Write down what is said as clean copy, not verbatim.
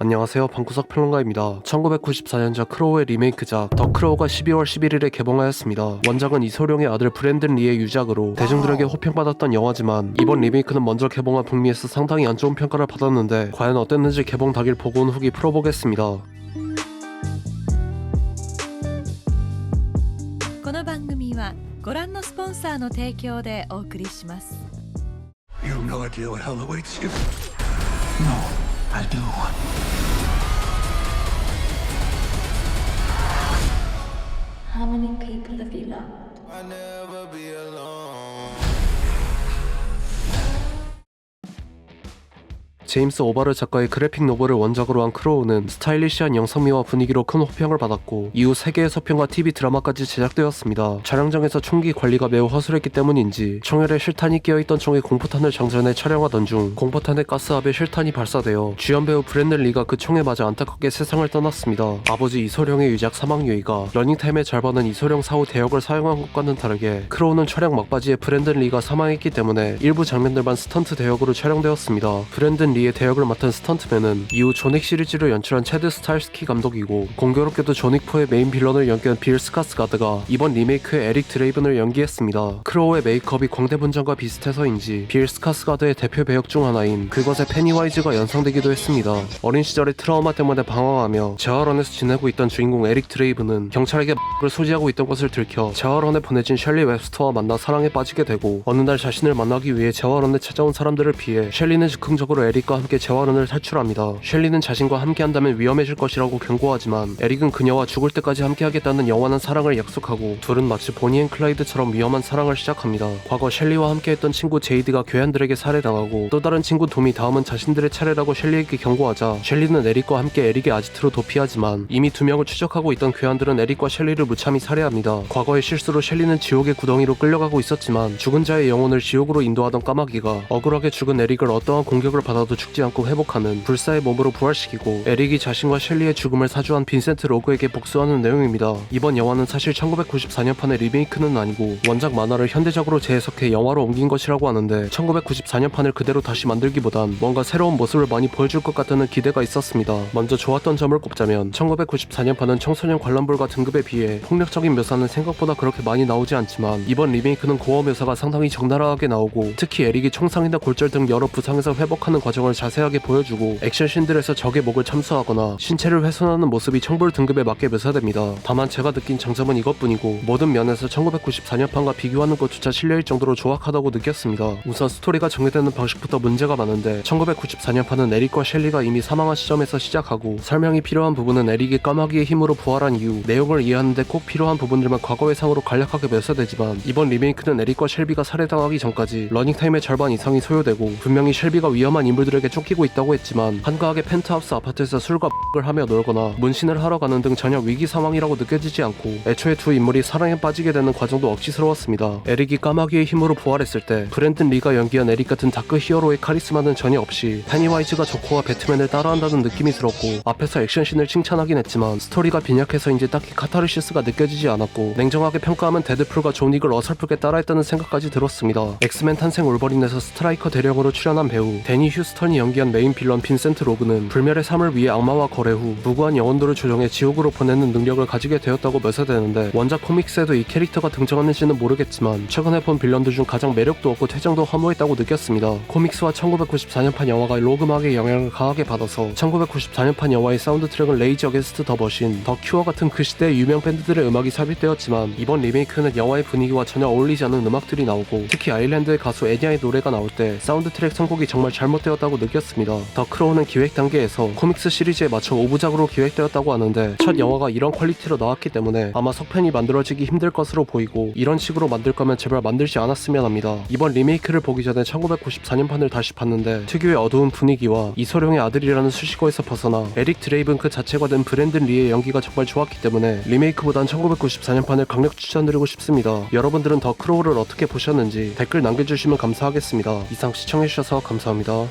안녕하세요, 방구석 평론가입니다. 1994년작 크로우의 리메이크작 더 크로우가 12월 11일에 개봉하였습니다. 원작은 이소룡의 아들 브랜든 리의 유작으로 대중들에게 호평받았던 영화지만 이번 리메이크는 먼저 개봉한 북미에서 상당히 안 좋은 평가를 받았는데 과연 어땠는지 개봉 당일 보고 온 후기 풀어보겠습니다. この番組はご覧のスポンサーの提供でお送りします。 You have no idea what hell awaits you. No, I do. How many people have you loved? I'll never be alone. 제임스 오바르 작가의 그래픽 노블을 원작으로 한 크로우는 스타일리시한 영상미와 분위기로 큰 호평을 받았고 이후 3개의 서평과 TV 드라마까지 제작되었습니다. 촬영장에서 총기 관리가 매우 허술했기 때문인지 총열에 실탄이 끼어있던 총에 공포탄을 장전해 촬영하던 중 공포탄의 가스압에 실탄이 발사되어 주연 배우 브랜든 리가 그 총에 맞아 안타깝게 세상을 떠났습니다. 아버지 이소룡의 유작 사망 요의가 러닝타임의 절반은 이소룡 사후 대역을 사용한 것과는 다르게 크로우는 촬영 막바지에 브랜든 리가 사망했기 때문에 일부 장면들만 스턴트 대역으로 촬영되었습니다. 브랜든 리의 대역을 맡은 스턴트맨은 이후 존윅 시리즈를 연출한 체드 스타일스키 감독이고 공교롭게도 존윅4의 메인 빌런을 연기한 빌 스카스가드가 이번 리메이크의 에릭 드레이븐을 연기했습니다. 크로우의 메이크업이 광대분장과 비슷해서인지 빌 스카스가드의 대표 배역 중 하나인 그것의 페니와이즈가 연상되기도 했습니다. 어린 시절의 트라우마 때문에 방황하며 재활원에서 지내고 있던 주인공 에릭 드레이븐은 경찰에게 을 소지하고 있던 것을 들켜 재활원에 보내진 셸리 웹스터와 만나 사랑에 빠지게 되고 어느 날 자신을 만나기 위해 재활원에 찾아온 사람들을 피해 셸리는 즉흥적으로 에릭과 함께 재활원을 탈출합니다. 셸리는 자신과 함께한다면 위험해질 것이라고 경고하지만 에릭은 그녀와 죽을 때까지 함께하겠다는 영원한 사랑을 약속하고 둘은 마치 보니 앤 클라이드처럼 위험한 사랑을 시작합니다. 과거 셸리와 함께했던 친구 제이드가 괴한들에게 살해당하고 또 다른 친구 돔이 다음은 자신들의 차례라고 셸리에게 경고하자 셸리는 에릭과 함께 에릭의 아지트로 도피하지만 이미 2명을 추적하고 있던 괴한들은 에릭과 셸리를 무참히 살해합니다. 과거의 실수로 셸리는 지옥의 구덩이로 끌려가고 있었지만 죽은 자의 영혼을 지옥으로 인도하던 까마귀가 억울하게 죽은 에릭을 어떠한 공격을 받아도 죽지 않고 회복하는 불사의 몸으로 부활시키고 에릭이 자신과 셸리의 죽음을 사주한 빈센트 로그에게 복수하는 내용입니다. 이번 영화는 사실 1994년판의 리메이크는 아니고 원작 만화를 현대적으로 재해석해 영화로 옮긴 것이라고 하는데 1994년판을 그대로 다시 만들기보단 뭔가 새로운 모습을 많이 보여줄 것 같다는 기대가 있었습니다. 먼저 좋았던 점을 꼽자면 1994년판은 청소년 관람불가 등급에 비해 폭력적인 묘사는 생각보다 그렇게 많이 나오지 않지만 이번 리메이크는 고어 묘사가 상당히 적나라하게 나오고 특히 에릭이 총상이나 골절 등 여러 부상에서 회복하는 과정을 자세하게 보여주고 액션씬들에서 적의 목을 참수하거나 신체를 훼손하는 모습이 청불 등급에 맞게 묘사됩니다. 다만 제가 느낀 장점은 이것뿐이고 모든 면에서 1994년판과 비교하는 것조차 실례일 정도로 조악하다고 느꼈습니다. 우선 스토리가 전개되는 방식부터 문제가 많은데 1994년판은 에릭과 셸리가 이미 사망한 시점에서 시작하고 설명이 필요한 부분은 에릭이 까마귀의 힘으로 부활한 이후 내용을 이해하는데 꼭 필요한 부분들만 과거의 상으로 간략하게 묘사되지만 이번 리메이크는 에릭과 셸비가 살해당하기 전까지 러닝타임의 절반 이상이 소요되고 분명히 셸비가 위험한 인물들에게 쫓기고 있다고 했지만 한가하게 펜트하우스 아파트에서 술과 을 하며 놀거나 문신을 하러 가는 등 전혀 위기 상황이라고 느껴지지 않고 애초에 두 인물이 사랑에 빠지게 되는 과정도 억지스러웠습니다. 에릭이 까마귀의 힘으로 부활했을 때 브랜든 리가 연기한 에릭 같은 다크 히어로의 카리스마는 전혀 없이 페니와이즈가 조커와 배트맨을 따라한다는 느낌이 들었고 앞에서 액션씬을 칭찬하긴 했지만 스토리가 빈약해서인지 딱히 카타르시스가 느껴지지 않았고 냉정하게 평가하면 데드풀과 존 윅을 어설프게 따라했다는 생각까지 들었습니다. 엑스맨 탄생 올버린에서 스트라이커 대령으로 출연한 배우 데니 휴스턴이 연기한 메인 빌런 빈센트 로그는 불멸의 삶을 위해 악마와 거래 후 무고한 영혼들을 조종해 지옥으로 보내는 능력을 가지게 되었다고 묘사되는데 원작 코믹스에도 이 캐릭터가 등장하는지는 모르겠지만 최근에 본 빌런들 중 가장 매력도 없고 퇴장도 허무했다고 느꼈습니다. 코믹스와 1994년판 영화가 로그막의 영향을 강하게 받아서 1994년판 영화의 사운드 트랙은 레이지 어게인스트 더 머신, 더 큐어 같은 그 시대의 유명 밴드들의 음악이 삽입되었지만 이번 리메이크는 영화의 분위기와 전혀 어울리지 않는 음악들이 나오고 특히 아일랜드의 가수 애니아의 노래가 나올 때 사운드 트랙 선곡이 정말 잘못되었다고 느꼈습니다. 더 크로우는 기획 단계에서 코믹스 시리즈에 맞춰 5부작으로 기획되었다고 하는데 첫 영화가 이런 퀄리티로 나왔기 때문에 아마 속편이 만들어지기 힘들 것으로 보이고 이런 식으로 만들 거면 제발 만들지 않았으면 합니다. 이번 리메이크를 보기 전에 1994년판을 다시 봤는데 특유의 어두운 분위기와 이소룡의 아들이라는 수식어에서 벗어나 에릭 드레이븐 그 자체가 된 브랜든 리의 연기가 정말 좋았기 때문에 리메이크보단 1994년판을 강력 추천드리고 싶습니다. 여러분들은 더 크로우를 어떻게 보셨는지 댓글 남겨주시면 감사하겠습니다. 이상 시청해주셔서 감사합니다.